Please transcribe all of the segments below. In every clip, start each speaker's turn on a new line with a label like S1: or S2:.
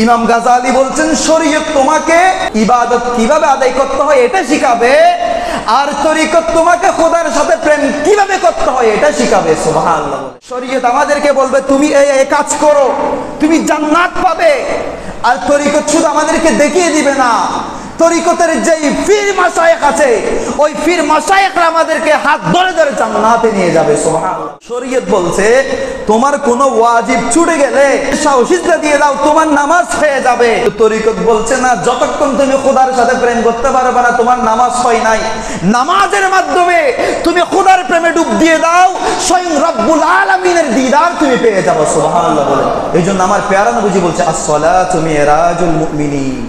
S1: ইমাম গাজালি বলছেন শরীয়ত তোমাকে ইবাদত কিভাবে আদায় করতে হয় এটা শিখাবে, আর তরিকত তোমাকে খোদার সাথে প্রেম কিভাবে করতে হয় এটা শিখাবে। সুবহানাল্লাহ। শরীয়ত আমাদেরকে বলবে তুমি এই কাজ করো, তুমি জান্নাত পাবে, আর তরিকত শুধু আমাদেরকে দেখিয়ে দিবে না, তরিকতের যেই পীর মাশায়েখ আছে ওই পীর মাশায়েখরা আমাদেরকে হাত ধরে ধরে জান্নাতে নিয়ে যাবে। সুবহানাল্লাহ। শরীয়ত বলছে তোমার কোনো ওয়াজিব ছুটে গেলে সিজদা দিয়ে দাও, তোমার নামাজ হয়ে যাবে। তরিকত বলছে না, যতক্ষণ তুমি খোদার সাথে প্রেম করতে পারবে না তোমার নামাজ হয় নাই। নামাজের মাধ্যমে তুমি খোদার প্রেমে ডুব দিয়ে দাও, স্বয়ং রব্বুল আলামিনের দিদার তুমি পেয়ে যাবে। সুবহানাল্লাহ বলে। এইজন্য আমার প্যারা নবীজি বলছে আসসালাতু মিরাজুল মুমিনিন,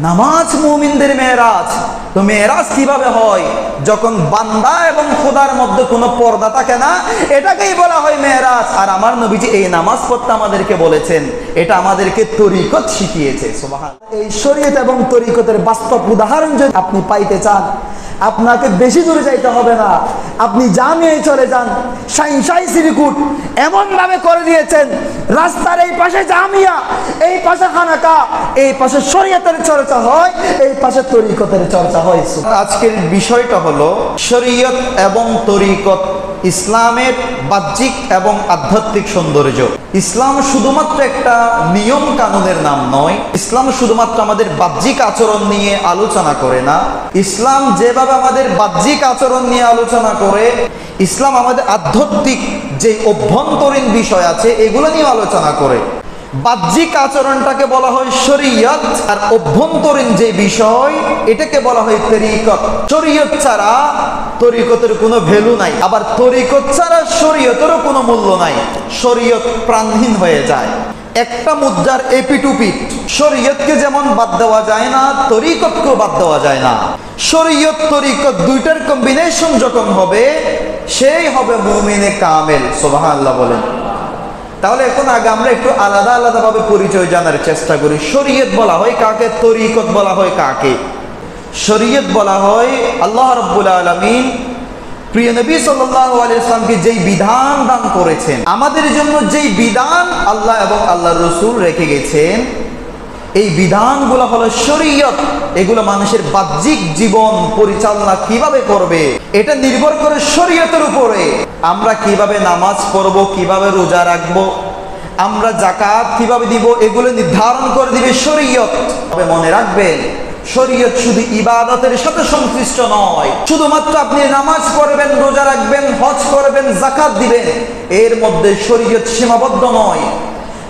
S1: নামাজ মুমিনদের মেরাজ। তো মেরাজ কিভাবে হয়? যখন বান্দা এবং খোদার মধ্যে কোনো পর্দা থাকে না, এটাকেই বলা হয় মেরাজ। আর আমার নবীজি এই নামাজ পড়তে আমাদেরকে বলেছেন, এটা আমাদেরকে তরিকত শিখিয়েছে। সুবহানাল্লাহ। এই শরীয়ত এবং তরিকতের বাস্তব উদাহরণ যদি আপনি পাইতে চান, আপনাকে বেশি দূরে যাইতে হবে না, আপনি জামিয়ায় চলে যান। শাইনশাই সিরিকুট এমন ভাবে করে দিয়েছেন, রাস্তার এই পাশে জামিয়া, এই পাশে খানাকা, এই পাশে শরীয়তের চর্চা হয়, এই পাশে তরিকতের চর্চা হয়। আজকের বিষয়টা হলো শরীয়ত এবং তরিকত ইসলামের বাহ্যিক এবং আধ্যাত্মিক সৌন্দর্য। ইসলাম শুধুমাত্র একটা নিয়ম কানুনের নাম নয়, ইসলাম শুধুমাত্র আমাদের বাহ্যিক আচরণ নিয়ে আলোচনা করে না। ইসলাম যেভাবে আমাদের বাহ্যিক আচরণ নিয়ে আলোচনা করে, ইসলাম আমাদের আধ্যাত্মিক যে অভ্যন্তরীণ বিষয় আছে এগুলো নিয়ে আলোচনা করে। বাহ্যিক আচরণটাকে বলা হয় শরীয়ত, আর অভ্যন্তরীণ যে বিষয় এটাকে বলা হয় তরিকত। শরীয়ত ছাড়া তরিকতের কোনো ভ্যালু নাই, আবার তরিকত ছাড়া শরীয়তেরও কোনো মূল্য নাই। শরীয়ত প্রাণহীন হয়ে যায়। একটা মুদ্রার এপিটুপিট, শরীয়তকে যেমন বাদ দেওয়া যায় না, তরিকতকেও বাদ দেওয়া যায় না। শরীয়ত তরিকত দুইটার কম্বিনেশন যখন হবে, সেই হবে মুমিনে কামেল। সুবহানাল্লাহ বলেন। তাহলে এখন আগে আমরা একটু আলাদা আলাদা ভাবে পরিচয় জানার চেষ্টা করি। শরীয়ত বলা হয় কাকে, তরিকত বলা হয় কাকে? শরীয়ত বলা হয় আল্লাহ রাব্বুল আলামিন প্রিয় নবী সাল্লাল্লাহু আলাইহি ওয়াসাল্লামকে যেই বিধান দান করেছেন, আমাদের জন্য যেই বিধান আল্লাহ এবং আল্লাহর রাসূল রেখে গেছেন, এই বিধানগুলো হলো শরীয়ত। এগুলো মানুষের বাহ্যিক জীবন পরিচালনা কিভাবে করবে এটা নির্ভর করে শরীয়তের উপরে। আমরা কিভাবে নামাজ পড়ব, কিভাবে রোজা রাখবো, আমরা যাকাত কিভাবে দিব, এগুলো নির্ধারণ করে দিবে শরীয়ত। তবে মনে রাখবেন, শরীয়ত শুধু ইবাদতের সাথে সংশ্লিষ্ট নয়। শুধুমাত্র আপনি নামাজ পড়বেন, রোজা রাখবেন, হজ করবেন, যাকাত দিবেন, এর মধ্যে শরীয়ত সীমাবদ্ধ নয়।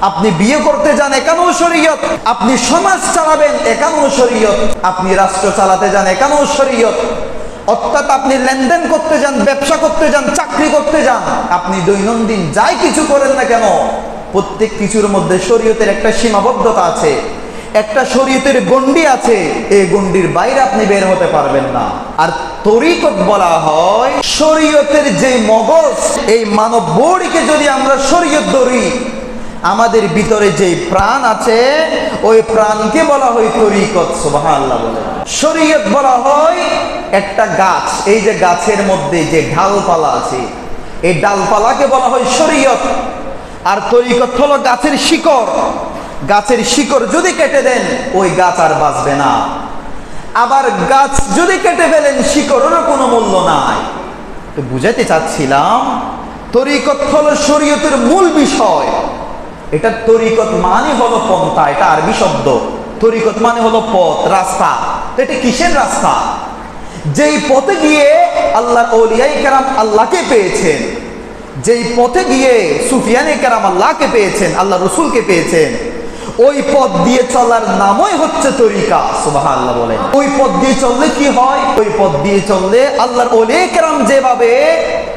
S1: আপনি বিয়ে করতে যান, এখানেও শরীয়ত। আপনি সমাজ চালাবেন, এখানেও শরীয়ত। আপনি রাষ্ট্র চালাতে যান, এখানেও শরীয়ত। অর্থাৎ আপনি লেনদেন করতে যান, ব্যবসা করতে যান, চাকরি করতে যান, আপনি দৈনন্দিন যাই কিছু করেন না কেন, প্রত্যেক কিছুর মধ্যে শরীয়তের একটা সীমাবদ্ধতা আছে, একটা শরীয়তের গণ্ডি আছে। এই গণ্ডির বাইরে আপনি বের হতে পারবেন না। আর তরিকত বলা হয় শরীয়তের যে মগজ, এই মানব বডিকে যদি আমরা শরীয়ত ধরি, আমাদের ভিতরে যে প্রাণ আছে ওই প্রাণকে বলা হয় তরিকত। সুবহানাল্লাহ বলে। শরীয়ত বলা হয় একটা গাছ, এই যে গাছের মধ্যে যে ডালপালা আছে, এই ডালপালাকে বলা হয় শরীয়ত। আর তরিকত হলো গাছের শিকড়। গাছের শিকড় যদি কেটে দেন, ওই গাছ আর বাঁচবে না। আবার গাছ যদি কেটে ফেলেন, শিকড়েরও কোনো মূল্য নাই। তো বুঝাতে চাচ্ছিলাম, তরিকত হলো শরীয়তের মূল বিষয়। এটা তরিকত মানে হলো পন্থা, এটা আরবি শব্দ। তরিকত মানে হলো পথ, রাস্তা। এটা কিসের রাস্তা? যেই পথে গিয়ে আল্লাহর আউলিয়ায়ে কেরাম আল্লাহকে পেয়েছেন, যেই পথে গিয়ে সুফিয়ানে কেরাম আল্লাহকে পেয়েছেন, আল্লাহ রসুলকে পেয়েছেন, ওই পথ দিয়ে চলার নামই হচ্ছে তরিকা। সুবহানাল্লাহ বলেন। ওই পথ দিয়ে চললে কি হয়? ওই পথ দিয়ে চললে আল্লাহর আউলিয়ায়ে কেরাম যেভাবে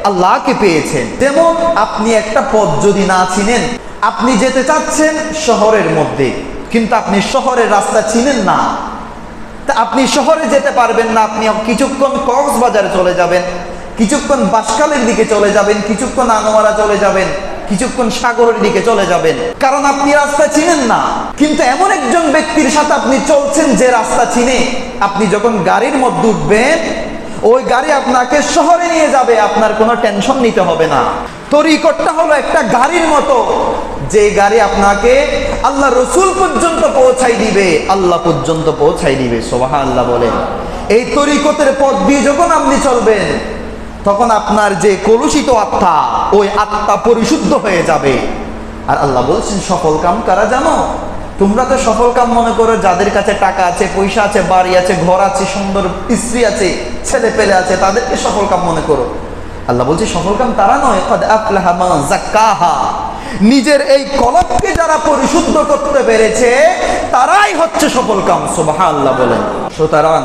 S1: আল্লাহকে পেয়েছেন, যেমন আপনি একটা পথ যদি না চিনেন, আপনি যেতে চাচ্ছেন শহরের মধ্যে, কিন্তু আপনি শহরের রাস্তা চিনেন না, তা আপনি শহরে যেতে পারবেন না। আপনি কিছুক্ষণ কক্সবাজারে চলে যাবেন, কিছুক্ষণ বাঁশখালীর দিকে চলে যাবেন, কিছুক্ষণ আনোয়ারা চলে যাবেন, কিছুক্ষণ সাগরের দিকে চলে যাবেন, কারণ আপনি রাস্তা চিনেন না। কিন্তু এমন একজন ব্যক্তির সাথে আপনি চলছেন যে রাস্তা চিনে, আপনি যখন গাড়ির মধ্যে উঠবেন, ওই গাড়ি আপনাকে শহরে নিয়ে যাবে, আপনার কোনো টেনশন নিতে হবে না। তরিকতটা হলো একটা গাড়ির মতো, যে গাড়ি আপনাকে আল্লাহ রসুল পর্যন্ত পৌঁছাই দিবে, আল্লাহ পর্যন্ত পৌঁছাই দিবে। সুবহানাল্লাহ বলেন। এই তরিকতের পথ দিয়ে যখন আপনি চলবেন, তখন আপনার যে কলুষিত আত্মা, ওই আত্মা পরিশুদ্ধ হয়ে যাবে। আর আল্লাহ বলছেন সফল কাম কারা জানো? তোমরা তো সফল কাম মনে করো যাদের কাছে টাকা আছে, পয়সা আছে, বাড়ি আছে, ঘর আছে, সুন্দর স্ত্রী আছে, ছেলে পেলে আছে, তাদেরকে সফল কাম মনে করো। আল্লাহ বলছে সফল কাম তারা নয়, কদ আফলাহা মান যাক্কাহা। নিজের এই কলবকে যারা পরিশুদ্ধ করতে পেরেছে তারাই হচ্ছে সফল কাম। সুবহানাল্লাহ বলেন। সুতরাং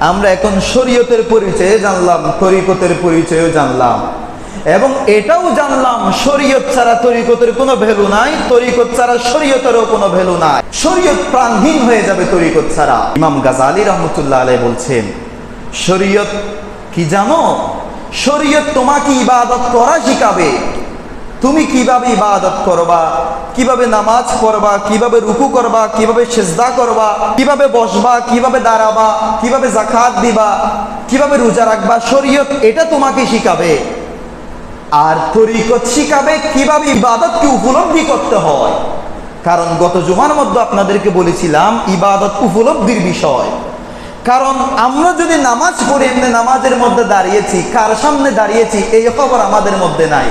S1: আমরা এখন শরীয়তের পরিচয়ে জানলাম, তরিকতের পরিচয়ও জানলাম, এবং এটাও জানলাম শরীয়ত ছাড়া তরিকতের কোনো ভ্যালু নাই, তরিকত ছাড়া শরীয়তেরও কোনো ভ্যালু নাই। শরীয়ত প্রাণহীন হয়ে যাবে তরিকত ছাড়া। ইমাম গাজালি রহমতুল্লাহ আলাইহি বলছেন শরীয়ত কি জানো? শরীয়ত তোমাকে ইবাদত করা শিখাবে। তুমি কিভাবে ইবাদত করবা, কিভাবে নামাজ পড়বা, কিভাবে রুকু করবা, কিভাবে সিজদা করবা, কিভাবে বসবা, কিভাবে দাঁড়াবা, কিভাবে যাকাত দিবা, কিভাবে রোজা রাখবা, শরীয়ত এটা তোমাকে শিখাবে। আর তরিকত শিখাবে কিভাবে ইবাদতকে উপলব্ধি করতে হয়। কারণ গত জুমার মধ্যে আপনাদেরকে বলেছিলাম ইবাদত উপলব্ধির বিষয়। কারণ আমরা যদি নামাজ পড়ি, এমনি নামাজের মধ্যে দাঁড়িয়েছি, কার সামনে দাঁড়িয়েছি এই খবর আমাদের মধ্যে নাই,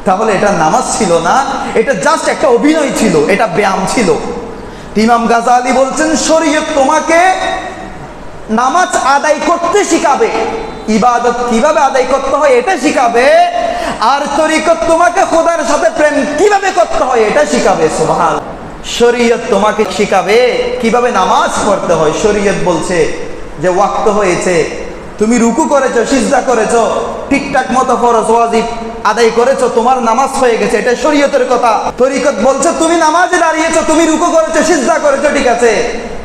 S1: তাহলে এটা নামাজ ছিল না, এটা জাস্ট একটা অভিনয় ছিল, এটা ব্যায়াম ছিল। ইমাম গাজালি বলছেন শরীয়ত তোমাকে নামাজ আদায় করতে শিখাবে, ইবাদত কিভাবে আদায় করতে হয় এটা শিখাবে, আর তরিকত তোমাকে খোদার সাথে প্রেম কিভাবে করতে হয় এটা শিখাবে। সুবহানাল্লাহ। শরীয়ত তোমাকে শিখাবে কিভাবে নামাজ পড়তে হয়। শরীয়ত বলছে যে ওয়াক্ত হয়েছে, তুমি রুকু করেছো, সিজদা করেছো, ঠিকঠাক মতো ফরজ ওয়াজিব আদায় করেছো, তোমার নামাজ হয়ে গেছে, এটা শরীয়তের কথা। তরিকত বলছে তুমি নামাজে দাঁড়িয়েছো, তুমি রুকু করেছো, সিজদা করেছো, ঠিক আছে,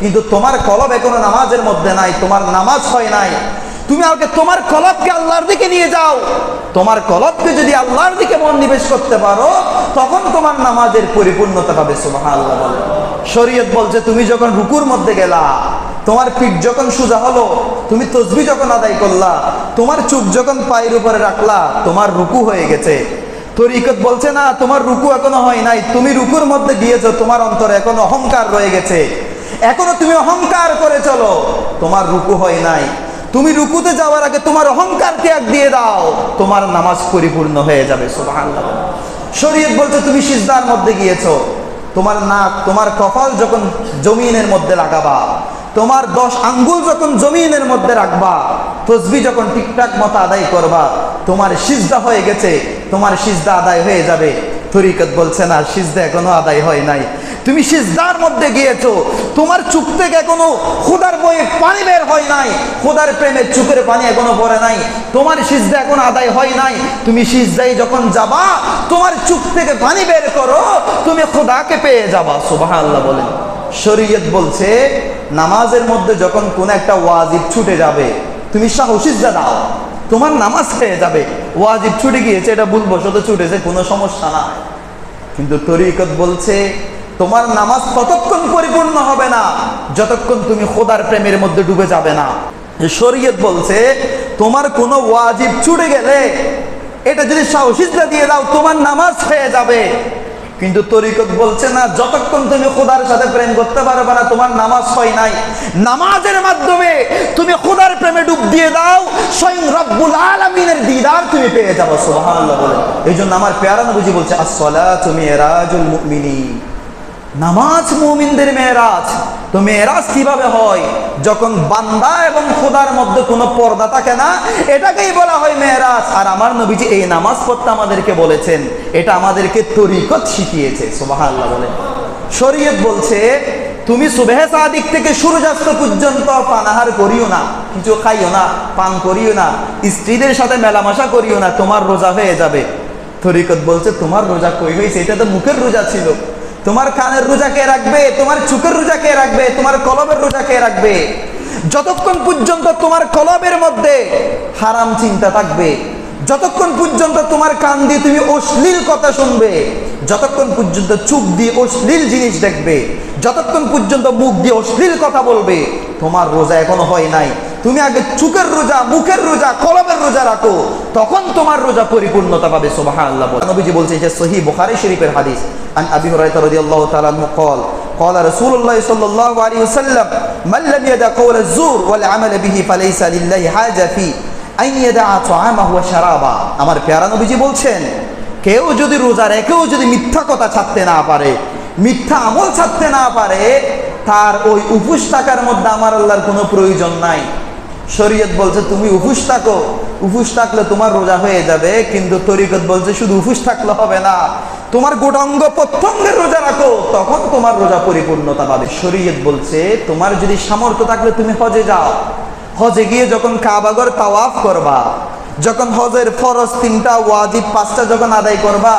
S1: কিন্তু তোমার কলব এখনো নামাজের মধ্যে নাই, তোমার নামাজ হয় নাই। তুমি আগে তোমার কলবকে আল্লাহর দিকে নিয়ে যাও। তোমার কলবকে যদি আল্লাহর দিকে মনোনিবেশ করতে পারো, তখন তোমার নামাজের পরিপূর্ণতা পাবে। সুবহানাল্লাহ বলে। শরীয়ত বলছে তুমি যখন রুকুর মধ্যে গেলা, তোমার পিঠ যখন সোজা হলো, তুমি তাসবিহ যখন আদায় করলা, তোমার চোখ যখন পায়ের উপরে রাখলা, তোমার রুকু হয়ে গেছে। তরিকত বলছে না, তোমার রুকু এখনো হয় নাই, তুমি রুকুর মধ্যে গিয়েছো, তোমার অন্তরে এখনো অহংকার রয়ে গেছে, এখনো তুমি অহংকার করে চলো, তোমার রুকু হয় নাই। তুমি রুকুতে যাওয়ার আগে তোমার অহংকার ত্যাগ দিয়ে দাও, তোমার নামাজ পরিপূর্ণ হয়ে যাবে। সুবহানাল্লাহ। শরীয়ত বলছে তুমি সিজদার মধ্যে গিয়েছো, তোমার নাক, তোমার কপাল যখন জমিনের মধ্যে লাগাবা, তোমার 10 আঙ্গুল যখন জমিনের মধ্যে রাখবা, তাসবিহ যখন ঠিকঠাক মতো আদায় করবা, তোমার সিজদা হয়ে গেছে, তোমার সিজদা আদায় হয়ে যাবে। তরিকত বলছে না, সিজদা এখনো আদায় হয় নাই, তুমি সিজদার মধ্যে গিয়েছো, তোমার চোখ থেকে এখনো খোদার বয়ে পানি বের হয় নাই, খোদার প্রেমের চোখের পানি এখনো পড়ে নাই, তোমার সিজদা এখনো আদায় হয় নাই। তুমি সিজদায় যখন যাবা, তোমার চোখ থেকে পানি বের করো, তুমি খোদাকে পেয়ে যাবা। সুবহানাল্লাহ বলেন। শরীয়ত বলছে নামাজের মধ্যে যখন কোন একটা ওয়াজিব ছুটে যাবে, তুমি সিজদা দাও, তোমার নামাজ হয়ে যাবে। ওয়াজিব ছুটে গিয়েছে, এটা ভুলবশত ছুটেছে, কোনো সমস্যা নাই। কিন্তু তরিকত বলছে তোমার নামাজ ততক্ষণ পরিপূর্ণ হবে না যতক্ষণ তুমি খোদার প্রেমের মধ্যে ডুবে যাবে না। শরীয়ত বলছে তোমার কোনো ওয়াজিব ছুটে গেলে এটা যদি সিজদা দিয়ে দাও, তোমার নামাজ হয়ে যাবে। কিন্তু তরিকত বলছে না, যতক্ষণ তুমি খোদার সাথে প্রেম করতে পারবে না, তোমার নামাজ হয় নাই। নামাজের মাধ্যমে তুমি খোদার প্রেমে ডুব দিয়ে দাও, স্বয়ং রব্বুল আলামিনের দিদার তুমি পেয়ে যাবে। সুবহানাল্লাহ বলে। এই জন্য আমার পেয়ারা নবীজি বলছে আসসালাতু মিরাজুল মুমিনিন, নামাজ মুমিনদের মেরাজ। তো মেরাজ কিভাবে হয়? যখন বান্দা এবং খোদার মধ্যে কোনো পর্দা থাকে না, এটাকেই বলা হয় মেরাজ। আর আমার নবীজি এই নামাজ পড়তে আমাদেরকে বলেছেন, এটা আমাদেরকে তরিকত শিখিয়েছে। সুবহানাল্লাহ বলে। শরীয়ত বলছে তুমি সুবহে সাদিক থেকে সূর্যাস্ত পর্যন্ত পানাহার করিও না, কিছু খাইও না, পান করিও না, স্ত্রীদের সাথে মেলামেশা করিও না, তোমার রোজা হয়ে যাবে। তরিকত বলছে তোমার রোজা কই হয়েছে? এটা তো মুখের রোজা ছিল। তোমার কানের রোজা কে রাখবে? তোমার চোখের রোজা কে রাখবে? তোমার কলবের রোজা কে রাখবে? যতক্ষণ পর্যন্ত তোমার কলবের মধ্যে হারাম চিন্তা থাকবে, যতক্ষণ পর্যন্ত তোমার কান দিয়ে তুমি অশ্লীল কথা শুনবে, যতক্ষণ পর্যন্ত চোখ দিয়ে অশ্লীল জিনিস দেখবে, যতক্ষণ পর্যন্ত মুখ দিয়ে অশ্লীল কথা বলবে, তোমার রোজা এখনো হয় নাই। তুমি আগে চোখের রোজা, মুখের রোজা, কলবের রোজা রাখো, তখন তোমার রোজা পরিপূর্ণতা পাবে। সুবহানাল্লাহ। নবীজি বলছে, এটা সহিহ বুখারী শরীফের হাদিস। আন আবি হুরায়রা রাদিয়াল্লাহু তাআলা আনহু قال قال رسول الله صلى الله عليه وسلم من لم يدع قول الزور والعمل به فليس لله حاجة في أن يدع طعامه وشرابه। আমার প্যারা নবীজি বলছেন, কেউ যদি রোজা রেখেও যদি মিথ্যা কথা ছাড়তে না পারে, মিথ্যা আমল ছাড়তে না পারে, তার ওই উপোস থাকার মধ্যে আমার আল্লাহর কোনো প্রয়োজন নাই। শরীয়ত বলছে তুমি উপোস থাকো, উপোস থাকলে তোমার রোজা হয়ে যাবে, কিন্তু তরিকত বলছে শুধু উপোস থাকলে হবে না, তোমার গোটা অঙ্গ প্রত্যঙ্গের রোজা রাখো, তখন তোমার রোজা পরিপূর্ণতা পাবে। শরীয়ত বলছে তোমার যদি সামর্থ্য থাকলে তুমি হজে যাও, হজে গিয়ে যখন কাবাগর তাওয়াফ করবা, যখন হজের ফরজ 3টা, ওয়াজিব 5টা যখন আদায় করবা,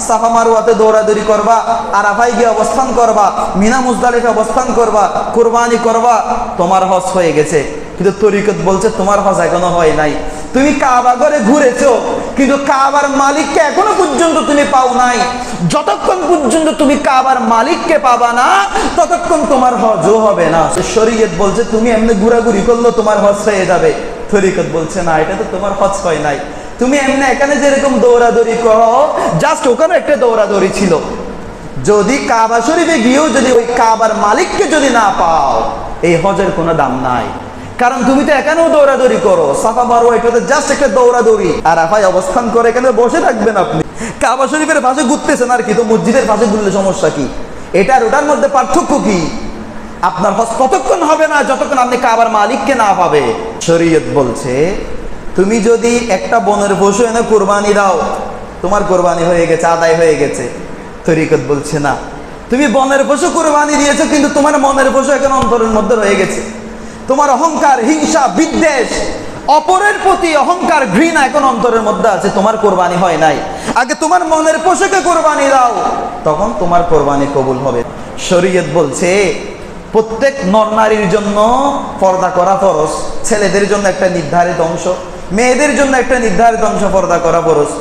S1: সাফা মারওয়াতে দৌড়াদৌড়ি করবা, আরাফায় গিয়ে অবস্থান করবা, মিনা মুজদালিফে অবস্থান করবা, কুরবানি করবা, তোমার হজ হয়ে গেছে। কিন্তু তরিকত বলছে তোমার হজ এখনো হয় নাই। তুমি কাবা ঘরে ঘুরেছো, কিন্তু কাবার মালিককে এখনো পর্যন্ত তুমি পাও নাই। যতক্ষণ পর্যন্ত তুমি কাবার মালিককে পাবা না, ততক্ষণ তোমার হজও হবে না। শরীয়ত বলছে তুমি এমনি ঘোরাঘুরি করলো তোমার হজ হয়ে যাবে। তরিকত বলছে না, এটা তো তোমার হজ হয় নাই। তুমি এমনি এখানে যেরকম দৌড়াদৌড়ি করো, জাস্ট ওখানে একটা দৌড়াদৌড়ি ছিল। যদি কাবা শরীফে গিয়েও যদি ওই কাবার মালিককে যদি না পাও, এই হজের কোনো দাম নাই। কারণ তুমি তো এখানেও দৌড়াদৌড়ি করো, সাফা মারওয়া এটা তো জাস্ট একটা দৌড়াদৌড়ি। আর আরাফায় অবস্থান করে এখানে বসে থাকবেন আপনি, কাবা শরীফের পাশে ঘুরতেছেন আর কি, তো মসজিদের পাশে ঘুরলে সমস্যা কি? এটার ওটার মধ্যে পার্থক্য কি? আপনার হজ ততক্ষণ হবে না যতক্ষণ আপনি কাবার মালিককে না পাবে। শরীয়ত বলছে তুমি যদি একটা বনের পশু এনে কুরবানি দাও, তোমার কুরবানি হয়ে গেছে, আদায় হয়ে গেছে। তরিকত বলছে না, তুমি বনের পশু কুরবানি দিয়েছো, কিন্তু তোমার মনের পশু এখন অন্তরের মধ্যে রয়ে গেছে। তোমার অহংকার, হিংসা, বিদ্বেষ, অপরের প্রতি অহংকার, ঘৃণা এখন অন্তরের মধ্যে আছে, তোমার কোরবানি হয় নাই। আগে তোমার মনের পশুকে কোরবানি দাও, তখন তোমার কোরবানি কবুল হবে। শরীয়ত বলছে প্রত্যেক নর নারীর জন্য পর্দা করা ফরজ। ছেলেদের জন্য একটা নির্ধারিত অংশ, মেয়েদের জন্য একটা নির্ধারিত অংশ পর্দা করা ফরজ।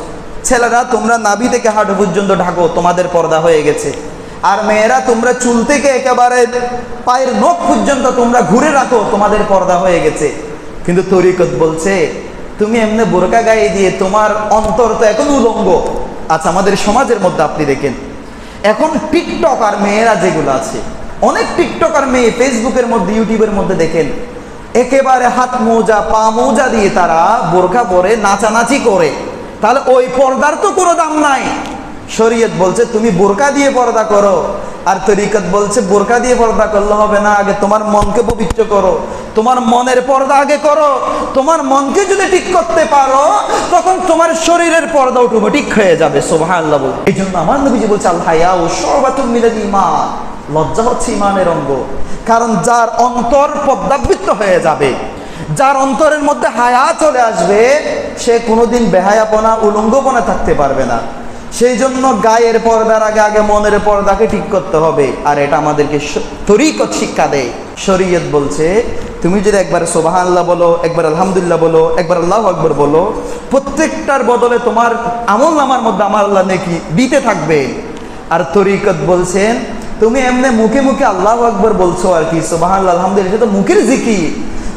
S1: ছেলেরা তোমরা নাভি থেকে হাঁটু পর্যন্ত ঢাকো, তোমাদের পর্দা হয়ে গেছে। আর মেয়েরা তোমরা চুল থেকে একেবারে পায়ের নখ পর্যন্ত তোমরা ঘুরে রাখো, তোমাদের পর্দা হয়ে গেছে। কিন্তু তরিকত বলছে তুমি এমনি বোরকা গায়ে দিয়ে তোমার অন্তর তো এখন উলঙ্গ। আচ্ছা, আমাদের সমাজের মধ্যে আপনি দেখেন এখন টিকটক আর মেয়েরা যেগুলো আছে, অনেক টিকটক আর মেয়ে ফেসবুকের মধ্যে, ইউটিউবের মধ্যে দেখেন একেবারে হাত মোজা, পা মোজা দিয়ে তারা বোরকা পরে নাচানাচি করে। তাহলে ওই পর্দার তো কোনো দাম নাই। শরীয়ত বলছে তুমি বোরকা দিয়ে পর্দা করো, আর তরিকত বলছে বোরকা দিয়ে পর্দা করলে হবে না, আগে তোমার মনকে পবিত্র করো, তোমার মনের পর্দা আগে করো। তোমার মনকে যদি ঠিক করতে পারো, তখন তোমার শরীরের পর্দা অটোমেটিক হয়ে যাবে। সুবহানাল্লাহ বল। এই জন্য আমার নবীজি বলছে আল হায়াউ শুবাতুম মিনাল ঈমান, লজ্জা হচ্ছে ঈমানের অঙ্গ। কারণ যার অন্তর পর্দাবৃত্ত হয়ে যাবে, যার অন্তরের মধ্যে হায়া চলে আসবে, সে কোনোদিন বেহায়াপনা, উলঙ্গপনা থাকতে পারবে না। সেই জন্য গায়ের পর্দার আগে আগে মনের পর্দাকে ঠিক করতে হবে। আর এটা আমাদেরকে তরিকত শিক্ষা দেয়। শরীয়ত বলছে তুমি যদি একবার সুবহানাল্লাহ বলো, একবার আলহামদুলিল্লাহ বলো, একবার আল্লাহু আকবার বলো, প্রত্যেকটার বদলে তোমার আমলনামার মধ্যে আমার আল্লাহ নেকি দিতে থাকবে। আর তরিকত বলছেন তুমি এমনি মুখে মুখে আল্লাহু আকবার বলছো আর কি, সুবহানাল্লাহ আলহামদুলিল্লাহ, এটা তো মুখের জিকির।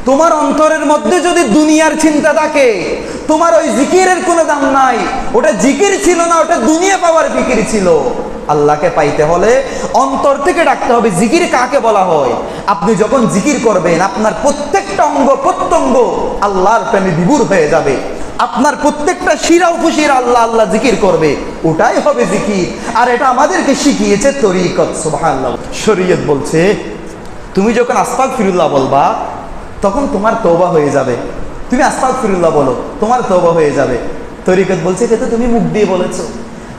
S1: তোমার অন্তরের মধ্যে যদি দুনিয়ার চিন্তা থাকে, তোমার ওই জিকিরের কোনো দাম নাই। ওটা জিকির ছিল না, ওটা দুনিয়া পাওয়ার ফিকির ছিল। আল্লাহকে পাইতে হলে অন্তর থেকে ডাকতে হবে। জিকির কাকে বলা হয়? আপনি যখন জিকির করবেন, আপনার প্রত্যেকটা অঙ্গ প্রত্যঙ্গ আল্লাহর প্রেমে বিভোর হয়ে যাবে। আপনার প্রত্যেকটা শিরা উপশিরা আল্লাহ আল্লাহ জিকির করবে, ওটাই হবে জিকির। আর এটা আমাদেরকে শিখিয়েছে তরিকত। সুবহানাল্লাহ। শরীয়ত বলছে তুমি যখন আস্তাগফিরুল্লাহ বলবা, তখন তোমার তওবা হয়ে যাবে। তুমি আস্তাগফিরুল্লাহ বলো, তোমার তওবা হয়ে যাবে। তরিকত বলছে এটা তো তুমি মুখ দিয়ে বলেছো,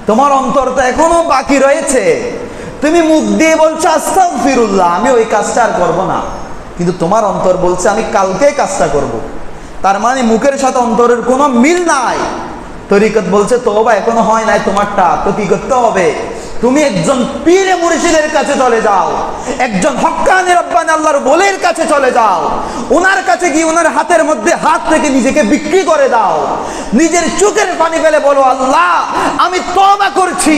S1: তোমার অন্তর তো এখনো বাকি রয়েছে। তুমি মুখ দিয়ে বলছো আস্তাগফিরুল্লাহ, আমি ওই কাজটা আর করবো না, কিন্তু তোমার অন্তর বলছে আমি কালকে কাজটা করব। তার মানে মুখের সাথে অন্তরের কোনো মিল নাই। তরিকত বলছে তওবা এখনো হয় নাই তোমারটা, তো কি করতে হবে? তুমি একজন পীরে মুর্শিদের কাছে চলে যাও, একজন হক্কানি রব্বানি আল্লাহর ওলির কাছে চলে যাও। ওনার কাছে গিয়ে ওনার হাতের মধ্যে হাত রেখে নিজেকে বিক্রি করে দাও। নিজের চোখের পানি ফেলে বলো আল্লাহ আমি তওবা করছি,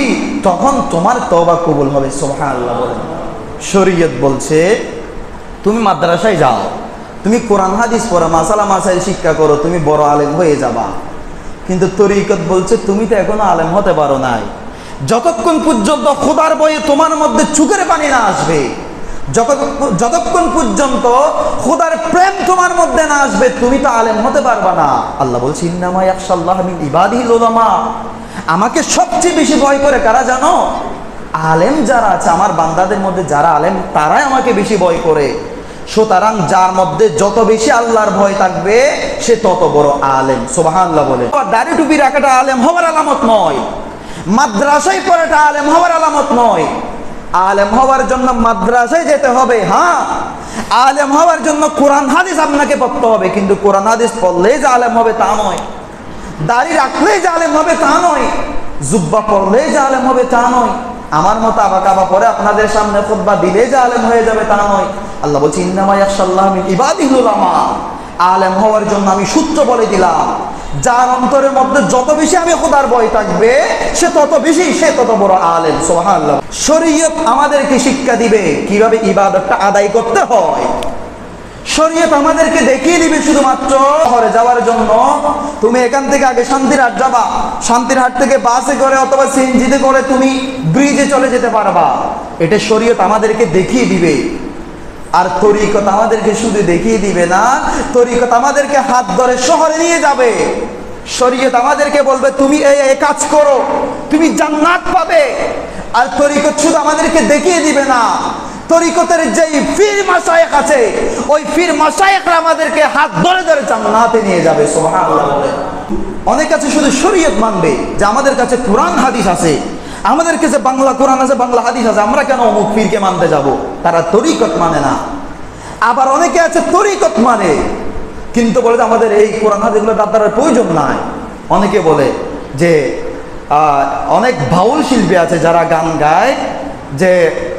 S1: তখন তোমার তওবা কবুল হবে। সুবহানাল্লাহ বলেন। শরীয়ত বলছে তুমি মাদ্রাসায় যাও, তুমি কোরআন হাদিস পড়ো, মাসালা মাসাইল শিক্ষা করো, তুমি বড় আলেম হয়ে যাবা। কিন্তু তরিকত বলছে তুমি তো এখনো আলেম হতে পারো নাই। যতক্ষণ পর্যন্ত খোদার বয়ে তোমার মধ্যে চোখের পানি না আসবে, যতক্ষণ পর্যন্ত খোদার প্রেম তোমার মধ্যে না আসবে, তুমি তো আলেম হতে পারবা না। আল্লাহ বলছে ইন্নামা ইয়াখশাল্লাহ মিন ইবাদিহিল উলামা। আমাকে সবচেয়ে বেশি ভয় করে কারা জানো? আলেম যারা আছে, আমার বান্দাদের মধ্যে যারা আলেম, তারাই আমাকে বেশি ভয় করে। সুতরাং যার মধ্যে যত বেশি আল্লাহর ভয় থাকবে সে তত বড় আলেম। সুবহানাল্লাহ বলে। দাড়ি টুপি রাখাটা আলেম হওয়ার আলামত নয়, মাদ্রাসায় পড়াটা আলেম হওয়ার আলামত নয়। আলেম হওয়ার জন্য মাদ্রাসায় যেতে হবে, হ্যাঁ, আলেম হওয়ার জন্য কোরআন হাদিস আপনাকে পড়তে হবে, কিন্তু কোরআন হাদিস পড়লেই যে আলেম হবে তা নয়, দাড়ি রাখলেই যে আলেম হবে তা নয়, জুব্বা পড়লেই যে আলেম হবে তা নয়, আমার মতো আবা কাবা পরে আপনাদের সামনে খুতবা দিলে যে আলেম হয়ে যাবে তা নয়। আল্লাহ বলছে ইন্নামা ইয়াখশাল্লাহ মিন ইবাদিহিল উলামা। আলেম হওয়ার জন্য আমি সূত্র বলে দিলাম, যার অন্তরের মধ্যে যত বেশি আমি খোদার ভয় থাকবে সে তত বেশি, সে তত বড় আলেম। সুবহানাল্লাহ। শরীয়ত আমাদেরকে শিক্ষা দিবে কিভাবে ইবাদতটা আদায় করতে হয়। শরীয়ত আমাদেরকে দেখিয়ে দিবে শুধুমাত্র শহরে যাওয়ার জন্য তুমি এখান থেকে আগে শান্তিরহাট যাবা, শান্তিরহাট থেকে বাসে করে অথবা সিএনজিতে করে তুমি ব্রিজে চলে যেতে পারবা, এটা শরীয়ত আমাদেরকে দেখিয়ে দিবে। আর তরিকত আমাদেরকে শুধু দেখিয়ে দিবে না, তরিকত আমাদেরকে হাত ধরে শহরে নিয়ে যাবে। শরীয়ত আমাদেরকে বলবে তুমি এই কাজ করো, তুমি জান্নাত পাবে। আর তরিকত শুধু আমাদেরকে দেখিয়ে দিবে না, তরিকতের যেই পীর মাশায়েখ আছে ওই পীর মাশায়েখরা আমাদেরকে হাত ধরে ধরে জান্নাতে নিয়ে যাবে। সুবহানাল্লাহ। অনেক আছে শুধু শরীয়ত মানবে, যে আমাদের কাছে কোরআন হাদিস আছে, আমাদের কাছে বাংলা কোরআন আছে, বাংলা হাদিস আছে, আমরা কেন অমুক পীরকে মানতে যাব? তারা তরিকত মানে না। আবার অনেকে আছে তরিকত মানে, কিন্তু বলে যে আমাদের এই কোরআন হাদিসগুলো তার প্রয়োজন নাই। অনেকে বলে যে অনেক বাউল শিল্পী আছে যারা গান গায় যে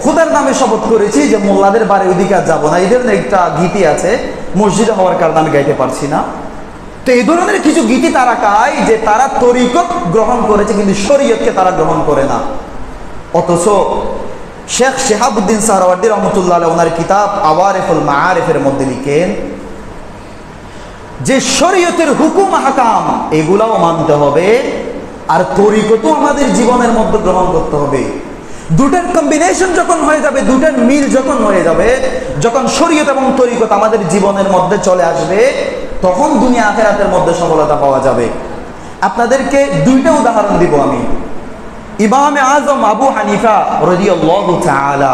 S1: খোদার নামে শপথ করেছি যে মোল্লাদের বাড়ি ওইদিকে আর যাবো না, এই ধরনের একটা গীতি আছে, মসজিদে হওয়ার কারণে আমি গাইতে পারছি না। তো এই ধরনের কিছু গীতি তারা গায় যে তারা তরিকত গ্রহণ করেছে কিন্তু শরীয়তকে তারা গ্রহণ করে না। অথচ শেখ শিহাবুদ্দিন সাহরাওয়ার্দী রহমতুল্লাহ আলাইহি ওনার কিতাব আওয়ারিফুল মাআরিফের মধ্যে লিখেন যে শরীয়তের হুকুম হাকাম এগুলাও মানতে হবে, আর তরিকতও আমাদের জীবনের মধ্যে গ্রহণ করতে হবে। দুটার কম্বিনেশন যখন হয়ে যাবে, দুটার মিল যখন হয়ে যাবে, যখন শরীয়ত এবং তরিকত আমাদের জীবনের মধ্যে চলে আসবে, তখন দুনিয়া আখিরাতের মধ্যে সফলতা পাওয়া যাবে। আপনাদেরকে দুইটা উদাহরণ দিব আমি। ইমামে আজম আবু হানিফা রাদিয়াল্লাহু তাআলা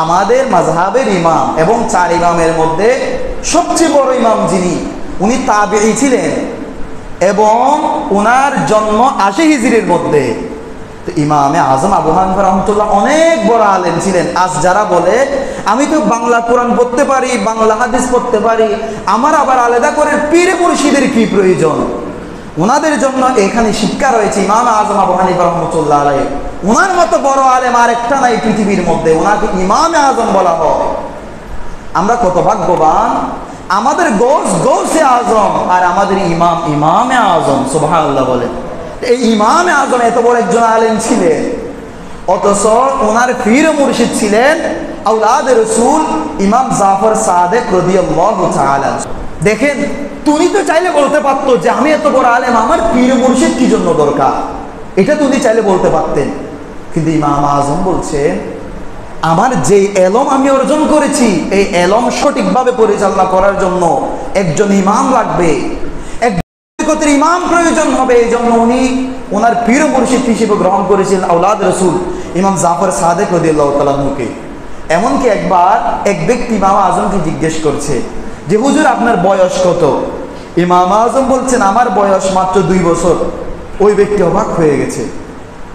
S1: আমাদের মাযহাবের ইমাম এবং চার ইমামের মধ্যে সবচেয়ে বড় ইমাম যিনি, উনি তাবেঈ ছিলেন এবং ওনার জন্ম ৮০ হিজরির মধ্যে। তো ইমামে আজম আবু হানিফা রাহমাতুল্লাহ অনেক বড় আলেম ছিলেন। আজ যারা বলে আমি তো বাংলা কোরআন পড়তে পারি, বাংলা হাদিস পড়তে পারি, আমার আবার আলাদা করে পীরে মুর্শিদের কি প্রয়োজন? ওনাদের জন্য এখানে শিক্ষা রয়েছে। ইমামে আজম আবু হানিফা রাহমাতুল্লাহ আলাইহি, ওনার মতো বড় আলেম আর একটা নাই পৃথিবীর মধ্যে, ওনাকে ইমামে আজম বলা হয়। আমরা কত ভাগ্যবান, আমাদের গৌসে আজম আর আমাদের ইমাম ইমামে আজম। সুবহানাল্লাহ বলে। এই ইমামে আজম এত বড় একজন আলেম ছিলেন, অথচ ওনার পীর মুর্শিদ ছিলেন আওলাদে রাসূল ইমাম জাফর সাদেক রাদিয়াল্লাহু তাআলা। দেখেন, তুমি তো চাইলে বলতে পারতো যে আমি এত বড় আলেম, আমার পীর মুর্শিদ কি জন্য দরকার, এটা তুমি চাইলে বলতে পারতেন। কিন্তু ইমাম আজম বলছেন আমার যে এলম আমি অর্জন করেছি, এই এলম সঠিকভাবে পরিচালনা করার জন্য একজন ইমাম লাগবে, ইমাম প্রয়োজন হবে। এই জন্য উনি ওনার পীর মুর্শিদ হিসেবে গ্রহণ করেছিলেন আওলাদ রাসূল ইমাম জাফর সাদেক রাদিয়াল্লাহু তাআলা আনহুকে। এমনকি একবার এক ব্যক্তি ইমাম আজমকে জিজ্ঞেস করছে যে হুজুর আপনার বয়স কত? ইমাম আজম বলছেন আমার বয়স মাত্র 2 বছর। ওই ব্যক্তি অবাক হয়ে গেছে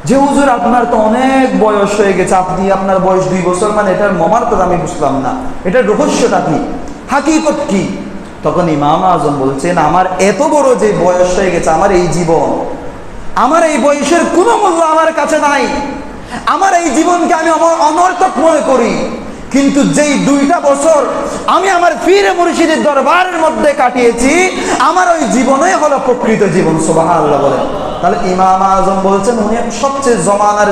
S1: যে হুজুর আপনার তো অনেক বয়স হয়ে গেছে, আপনি আপনার বয়স 2 বছর, মানে এটার মর্মার্থ আমি বুঝলাম না, এটার রহস্যটা কি, হাকিকত কি? তখন ইমাম আজম বলছেন আমার এত বড় যে বয়স হয়ে গেছে, আমার এই জীবন, আমার এই বয়সের কোনো মূল্য আমার কাছে নাই, আমার এই জীবনকে আমি অনর্থক মনে করি। কিন্তু যেই 2টা বছর আমি আমার পীর মুর্শিদের দরবারের মধ্যে কাটিয়েছি, আমার ওই জীবনই হলো প্রকৃত জীবন। সুবহানাল্লাহ বলে। তাহলে ইমাম আজম বলছেন উনি সবচেয়ে জমানার